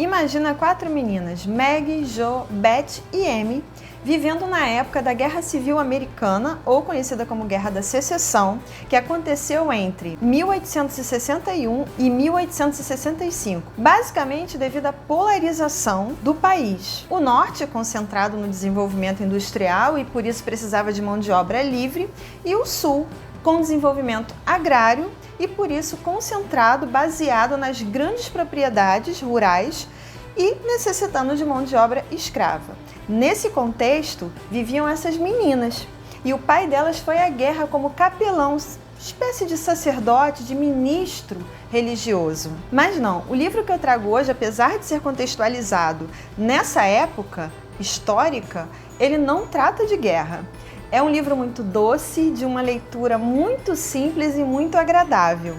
Imagina 4 meninas, Meg, Jo, Beth e Amy, vivendo na época da Guerra Civil Americana, ou conhecida como Guerra da Secessão, que aconteceu entre 1861 e 1865, basicamente devido à polarização do país. O norte, concentrado no desenvolvimento industrial e por isso precisava de mão de obra livre, e o sul, com desenvolvimento agrário e por isso concentrado, baseado nas grandes propriedades rurais e necessitando de mão de obra escrava. Nesse contexto, viviam essas meninas e o pai delas foi à guerra como capelão, espécie de sacerdote, de ministro religioso. Mas não, o livro que eu trago hoje, apesar de ser contextualizado nessa época histórica, ele não trata de guerra. É um livro muito doce, de uma leitura muito simples e muito agradável.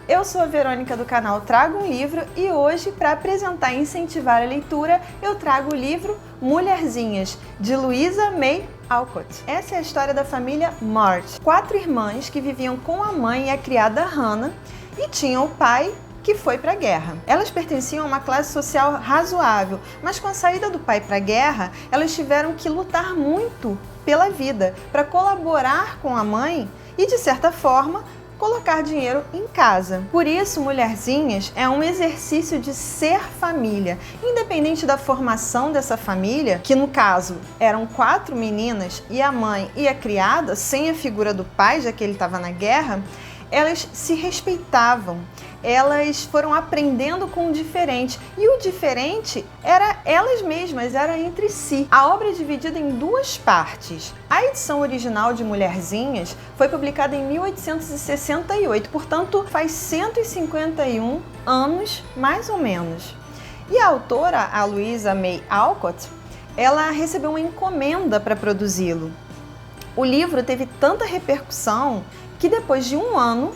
Eu sou a Verônica do canal Trago um Livro e hoje, para apresentar e incentivar a leitura, eu trago o livro Mulherzinhas, de Louisa May Alcott. Essa é a história da família March, 4 irmãs que viviam com a mãe e a criada Hannah e tinham o pai que foi para a guerra. Elas pertenciam a uma classe social razoável, mas com a saída do pai para a guerra, elas tiveram que lutar muito pela vida, para colaborar com a mãe e, de certa forma, colocar dinheiro em casa. Por isso, Mulherzinhas é um exercício de ser família. Independente da formação dessa família, que no caso eram 4 meninas e a mãe e a criada, sem a figura do pai, já que ele estava na guerra, elas se respeitavam. Elas foram aprendendo com o diferente. E o diferente era elas mesmas, era entre si. A obra é dividida em 2 partes. A edição original de Mulherzinhas foi publicada em 1868, portanto faz 151 anos, mais ou menos. E a autora, a Louisa May Alcott, ela recebeu uma encomenda para produzi-lo. O livro teve tanta repercussão que depois de 1 ano,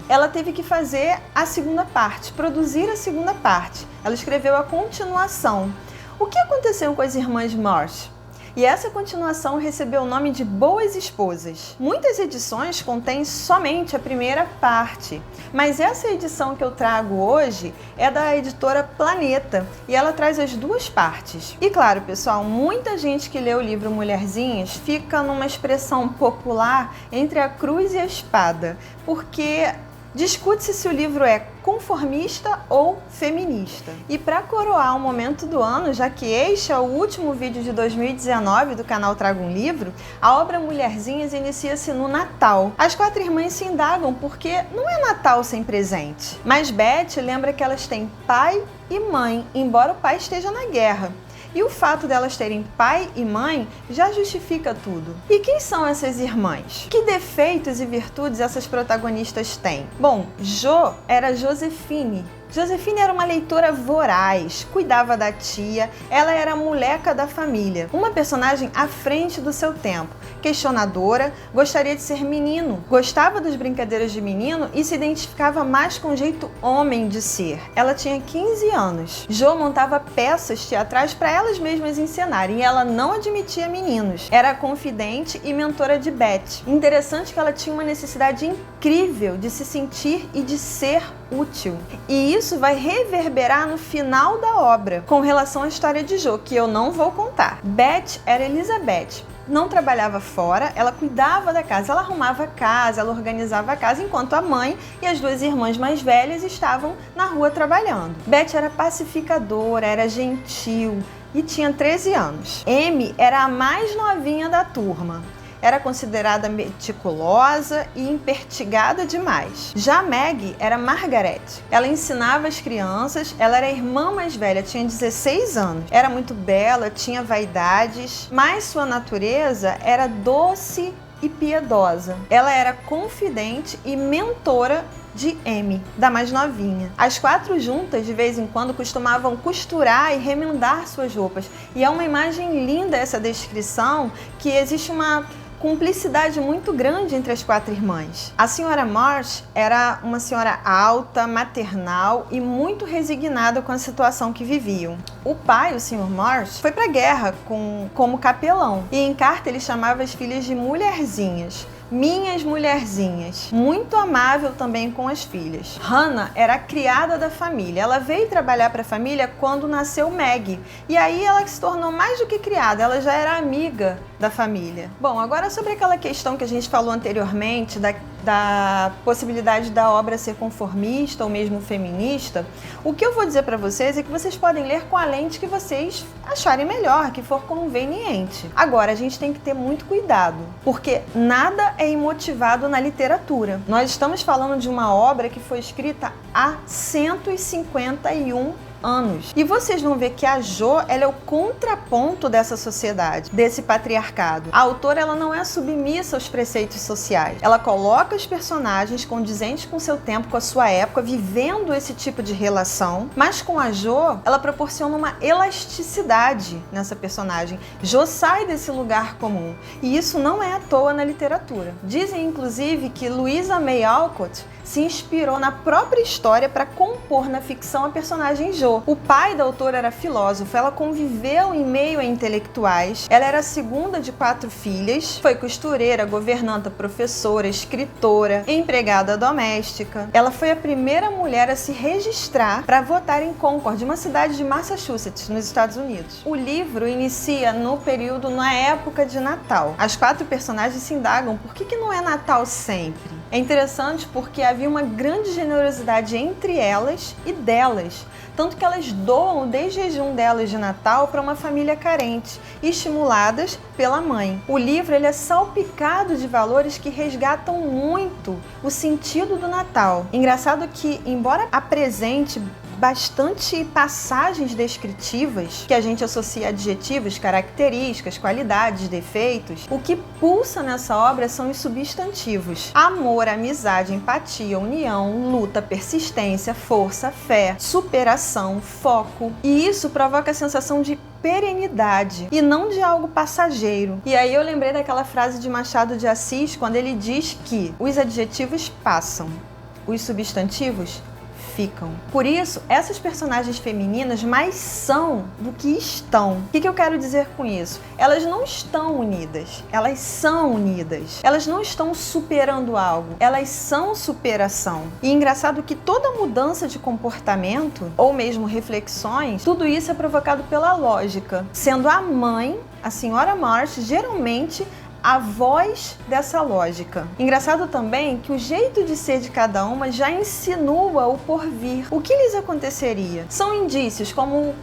ela teve que fazer a segunda parte, produzir a segunda parte. Ela escreveu a continuação. O que aconteceu com as irmãs March? E essa continuação recebeu o nome de Boas Esposas. Muitas edições contêm somente a primeira parte, mas essa edição que eu trago hoje é da editora Planeta e ela traz as 2 partes. E claro, pessoal, muita gente que lê o livro Mulherzinhas fica numa expressão popular entre a cruz e a espada, porque discute-se se o livro é conformista ou feminista. E para coroar o momento do ano, já que este é o último vídeo de 2019 do canal Trago um Livro, a obra Mulherzinhas inicia-se no Natal. As 4 irmãs se indagam porque não é Natal sem presente. Mas Beth lembra que elas têm pai e mãe, embora o pai esteja na guerra. E o fato delas terem pai e mãe já justifica tudo. E quem são essas irmãs? Que defeitos e virtudes essas protagonistas têm? Bom, Jo era Josefine. Josefine era uma leitora voraz, cuidava da tia, ela era a moleca da família. Uma personagem à frente do seu tempo, questionadora, gostaria de ser menino, gostava das brincadeiras de menino e se identificava mais com o jeito homem de ser. Ela tinha 15 anos. Jo montava peças teatrais para elas mesmas encenarem e ela não admitia meninos. Era confidente e mentora de Beth. Interessante que ela tinha uma necessidade incrível de se sentir e de ser útil. E isso vai reverberar no final da obra, com relação à história de Jo, que eu não vou contar. Beth era Elizabeth. Não trabalhava fora, ela cuidava da casa, ela arrumava a casa, ela organizava a casa, enquanto a mãe e as 2 irmãs mais velhas estavam na rua trabalhando. Beth era pacificadora, era gentil e tinha 13 anos. Amy era a mais novinha da turma. Era considerada meticulosa e impertigada demais. Já Meg era Margaret. Ela ensinava as crianças, ela era a irmã mais velha, tinha 16 anos. Era muito bela, tinha vaidades, mas sua natureza era doce e piedosa. Ela era confidente e mentora de Amy, da mais novinha. As 4 juntas, de vez em quando, costumavam costurar e remendar suas roupas. E é uma imagem linda essa descrição, que existe uma cumplicidade muito grande entre as 4 irmãs. A senhora March era uma senhora alta, maternal e muito resignada com a situação que viviam. O pai, o Sr. March, foi para a guerra como capelão e em carta ele chamava as filhas de mulherzinhas. minhas mulherzinhas. Muito amável também com as filhas. Hannah era a criada da família. Ela veio trabalhar para a família quando nasceu Maggie. E aí ela se tornou mais do que criada, ela já era amiga da família. Bom, agora sobre aquela questão que a gente falou anteriormente, da possibilidade da obra ser conformista ou mesmo feminista, o que eu vou dizer para vocês é que vocês podem ler com a lente que vocês acharem melhor, que for conveniente. Agora, a gente tem que ter muito cuidado, porque nada é imotivado na literatura. Nós estamos falando de uma obra que foi escrita há 151 anos. E vocês vão ver que a Jo, ela é o contraponto dessa sociedade, desse patriarcado. A autora, ela não é submissa aos preceitos sociais. Ela coloca os personagens condizentes com seu tempo, com a sua época, vivendo esse tipo de relação, mas com a Jo, ela proporciona uma elasticidade nessa personagem. Jo sai desse lugar comum, e isso não é à toa na literatura. Dizem, inclusive, que Louisa May Alcott se inspirou na própria história para compor na ficção a personagem Jo. O pai da autora era filósofo, ela conviveu em meio a intelectuais, ela era a segunda de 4 filhas, foi costureira, governanta, professora, escritora, empregada doméstica. Ela foi a primeira mulher a se registrar para votar em Concord, uma cidade de Massachusetts, nos Estados Unidos. O livro inicia na época de Natal. As 4 personagens se indagam por que não é Natal sempre. É interessante porque havia uma grande generosidade entre elas e delas, tanto que elas doam o desjejum delas de Natal para uma família carente, estimuladas pela mãe. O livro ele é salpicado de valores que resgatam muito o sentido do Natal. Engraçado que, embora apresente bastante passagens descritivas, que a gente associa a adjetivos, características, qualidades, defeitos, o que pulsa nessa obra são os substantivos: amor, amizade, empatia, união, luta, persistência, força, fé, superação, foco. E isso provoca a sensação de perenidade e não de algo passageiro. E aí eu lembrei daquela frase de Machado de Assis, quando ele diz que os adjetivos passam, os substantivos ficam. Por isso, essas personagens femininas mais são do que estão. O que eu quero dizer com isso? Elas não estão unidas, elas são unidas. Elas não estão superando algo, elas são superação. E engraçado que toda mudança de comportamento, ou mesmo reflexões, tudo isso é provocado pela lógica, sendo a mãe, a senhora March, geralmente a voz dessa lógica. Engraçado também que o jeito de ser de cada uma já insinua o porvir. O que lhes aconteceria? São indícios como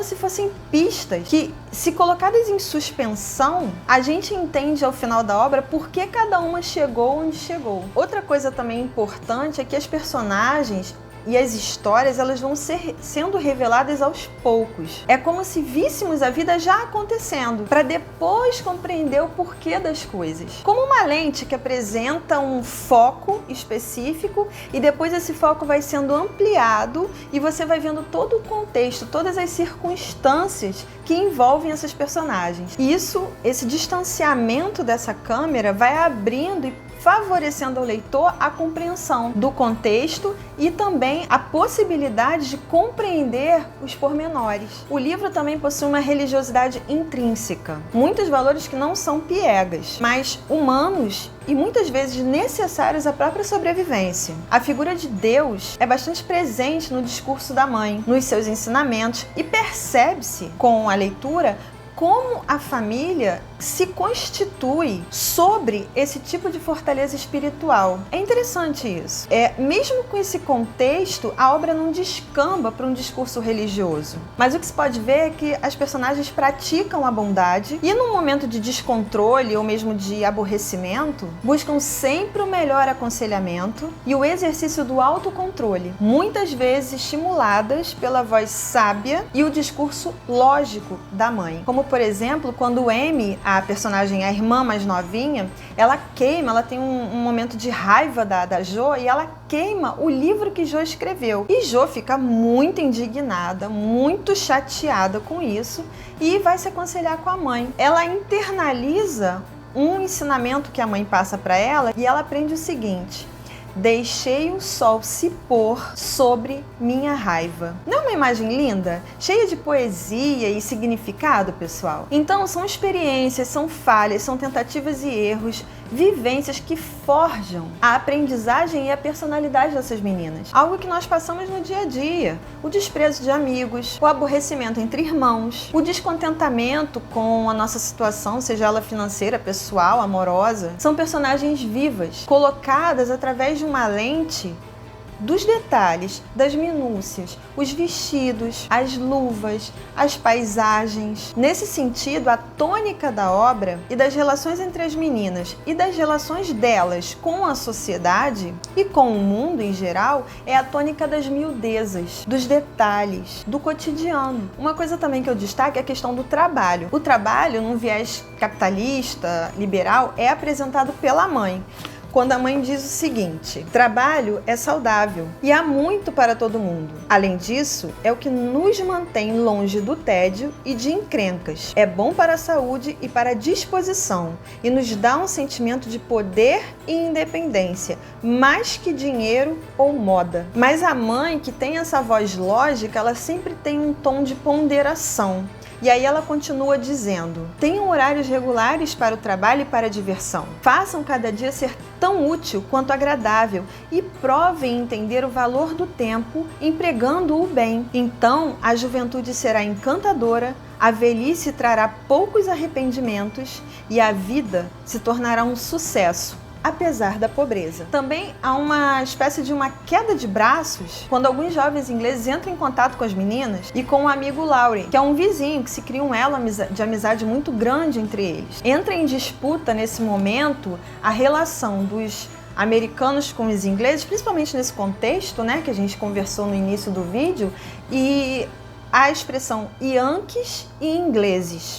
se fossem pistas que, se colocadas em suspensão, a gente entende ao final da obra por que cada uma chegou onde chegou. Outra coisa também importante é que as personagens e as histórias, elas vão sendo reveladas aos poucos. É como se víssemos a vida já acontecendo, para depois compreender o porquê das coisas. Como uma lente que apresenta um foco específico e depois esse foco vai sendo ampliado e você vai vendo todo o contexto, todas as circunstâncias que envolvem essas personagens. E esse distanciamento dessa câmera vai abrindo e favorecendo ao leitor a compreensão do contexto e também a possibilidade de compreender os pormenores. O livro também possui uma religiosidade intrínseca, muitos valores que não são piegas, mas humanos e muitas vezes necessários à própria sobrevivência. A figura de Deus é bastante presente no discurso da mãe, nos seus ensinamentos, e percebe-se com a leitura como a família se constitui sobre esse tipo de fortaleza espiritual. É interessante isso. Mesmo com esse contexto, a obra não descamba para um discurso religioso. Mas o que se pode ver é que as personagens praticam a bondade e, num momento de descontrole ou mesmo de aborrecimento, buscam sempre o melhor aconselhamento e o exercício do autocontrole, muitas vezes estimuladas pela voz sábia e o discurso lógico da mãe. Como, por exemplo, quando Amy, a personagem, a irmã mais novinha, ela tem um momento de raiva da Jo e ela queima o livro que Jo escreveu. E Jo fica muito indignada, muito chateada com isso e vai se aconselhar com a mãe. Ela internaliza um ensinamento que a mãe passa para ela e ela aprende o seguinte: deixei o sol se pôr sobre minha raiva. Não é uma imagem linda? Cheia de poesia e significado, pessoal? Então, são experiências, são falhas, são tentativas e erros vivências que forjam a aprendizagem e a personalidade dessas meninas. Algo que nós passamos no dia a dia. O desprezo de amigos, o aborrecimento entre irmãos, o descontentamento com a nossa situação, seja ela financeira, pessoal, amorosa. São personagens vivas, colocadas através de uma lente dos detalhes, das minúcias, os vestidos, as luvas, as paisagens. Nesse sentido, a tônica da obra e das relações entre as meninas e das relações delas com a sociedade e com o mundo em geral é a tônica das miudezas, dos detalhes, do cotidiano. Uma coisa também que eu destaco é a questão do trabalho. O trabalho, num viés capitalista, liberal, é apresentado pela mãe, quando a mãe diz o seguinte: trabalho é saudável e há muito para todo mundo. Além disso, é o que nos mantém longe do tédio e de encrencas. É bom para a saúde e para a disposição e nos dá um sentimento de poder e independência, mais que dinheiro ou moda. Mas a mãe, que tem essa voz lógica, ela sempre tem um tom de ponderação. E aí ela continua dizendo: tenham horários regulares para o trabalho e para a diversão. Façam cada dia ser tão útil quanto agradável e provem entender o valor do tempo empregando-o bem. Então a juventude será encantadora, a velhice trará poucos arrependimentos e a vida se tornará um sucesso, apesar da pobreza. Também há uma espécie de uma queda de braços quando alguns jovens ingleses entram em contato com as meninas e com o amigo Laurie, que é um vizinho, que se cria um elo de amizade muito grande entre eles. Entra em disputa nesse momento a relação dos americanos com os ingleses, principalmente nesse contexto, né, que a gente conversou no início do vídeo, e a expressão Yankees e ingleses.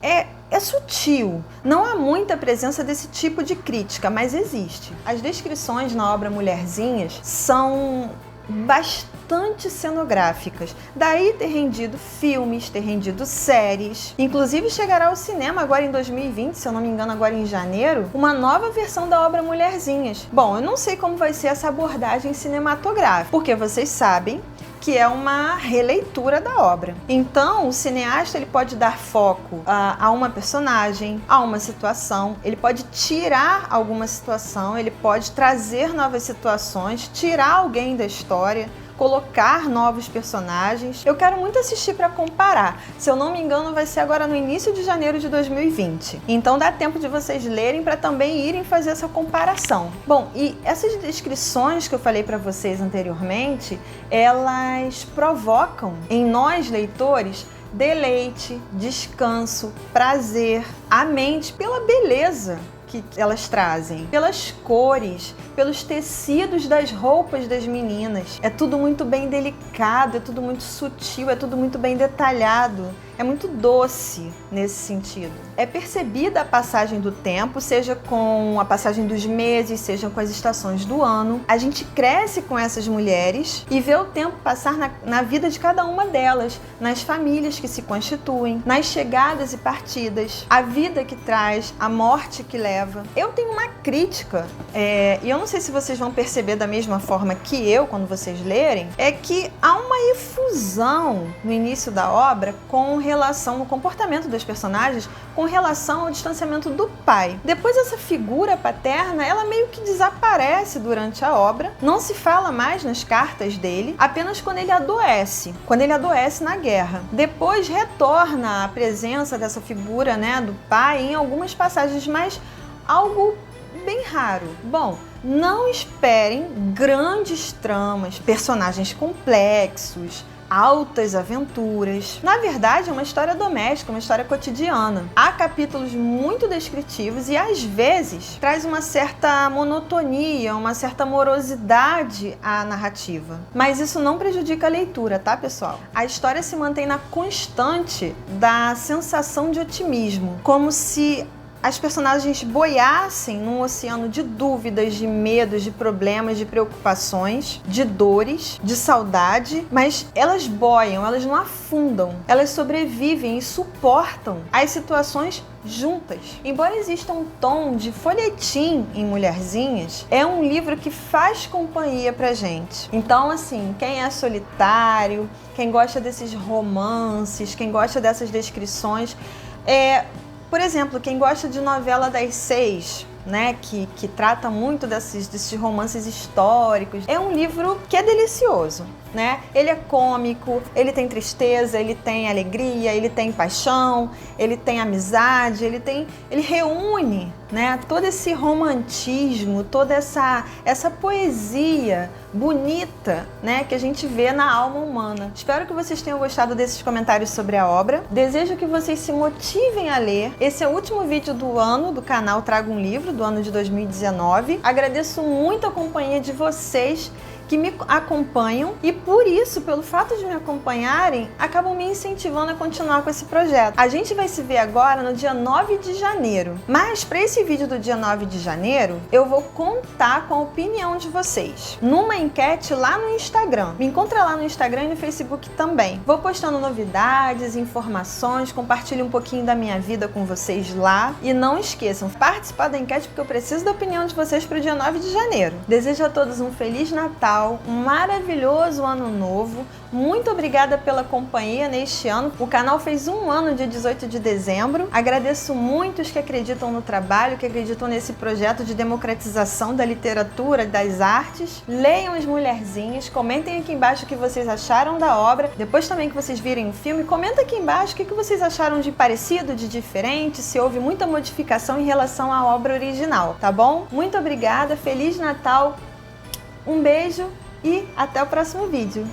É sutil, não há muita presença desse tipo de crítica, mas existe. As descrições na obra Mulherzinhas são bastante cenográficas, daí ter rendido filmes, ter rendido séries, inclusive chegará ao cinema agora em 2020, se eu não me engano agora em janeiro, uma nova versão da obra Mulherzinhas. Bom, eu não sei como vai ser essa abordagem cinematográfica, porque vocês sabem que é uma releitura da obra. Então, o cineasta ele pode dar foco a uma personagem, a uma situação, ele pode tirar alguma situação, ele pode trazer novas situações, tirar alguém da história, colocar novos personagens. Eu quero muito assistir para comparar. Se eu não me engano, vai ser agora no início de janeiro de 2020. Então dá tempo de vocês lerem para também irem fazer essa comparação. Bom, e essas descrições que eu falei para vocês anteriormente, elas provocam em nós, leitores, deleite, descanso, prazer, a mente pela beleza que elas trazem, pelas cores, pelos tecidos das roupas das meninas. É tudo muito bem delicado, é tudo muito sutil, é tudo muito bem detalhado. É muito doce nesse sentido. É percebida a passagem do tempo, seja com a passagem dos meses, seja com as estações do ano. A gente cresce com essas mulheres e vê o tempo passar na vida de cada uma delas, nas famílias que se constituem, nas chegadas e partidas, a vida que traz, a morte que leva. Eu tenho uma crítica, e eu não sei se vocês vão perceber da mesma forma que eu, quando vocês lerem, é que há uma efusão no início da obra com relação ao comportamento dos personagens, com relação ao distanciamento do pai. Depois essa figura paterna, ela meio que desaparece durante a obra, não se fala mais nas cartas dele, apenas quando ele adoece na guerra. Depois retorna a presença dessa figura, né, do pai em algumas passagens, mas algo bem raro. Bom, não esperem grandes tramas, personagens complexos, altas aventuras. Na verdade, é uma história doméstica, uma história cotidiana. Há capítulos muito descritivos e, às vezes, traz uma certa monotonia, uma certa morosidade à narrativa. Mas isso não prejudica a leitura, tá, pessoal? A história se mantém na constante da sensação de otimismo, como se as personagens boiassem num oceano de dúvidas, de medos, de problemas, de preocupações, de dores, de saudade, mas elas boiam, elas não afundam, elas sobrevivem e suportam as situações juntas. Embora exista um tom de folhetim em Mulherzinhas, é um livro que faz companhia pra gente. Então, assim, quem é solitário, quem gosta desses romances, quem gosta dessas descrições, por exemplo, quem gosta de novela das 6, né, que trata muito desses romances históricos. É um livro que é delicioso, né? Ele é cômico, ele tem tristeza, ele tem alegria, ele tem paixão, ele tem amizade, ele reúne, né, todo esse romantismo, toda essa poesia bonita, né, que a gente vê na alma humana. Espero que vocês tenham gostado desses comentários sobre a obra. Desejo que vocês se motivem a ler. Esse é o último vídeo do ano do canal Trago um Livro, do ano de 2019. Agradeço muito a companhia de vocês que me acompanham e por isso, pelo fato de me acompanharem, acabam me incentivando a continuar com esse projeto. A gente vai se ver agora no dia 9 de janeiro, mas para esse vídeo do dia 9 de janeiro, eu vou contar com a opinião de vocês numa enquete lá no Instagram. Me encontra lá no Instagram e no Facebook também. Vou postando novidades, informações, compartilho um pouquinho da minha vida com vocês lá e não esqueçam, participar da enquete porque eu preciso da opinião de vocês para o dia 9 de janeiro. Desejo a todos um Feliz Natal, um maravilhoso ano novo. Muito obrigada pela companhia neste ano. O canal fez um ano dia 18 de dezembro. Agradeço muito os que acreditam no trabalho, que acreditam nesse projeto de democratização da literatura, das artes. Leiam As Mulherzinhas, comentem aqui embaixo o que vocês acharam da obra. Depois também que vocês virem o filme, comenta aqui embaixo o que vocês acharam de parecido, de diferente, se houve muita modificação em relação à obra original, tá bom? Muito obrigada, Feliz Natal! Um beijo e até o próximo vídeo.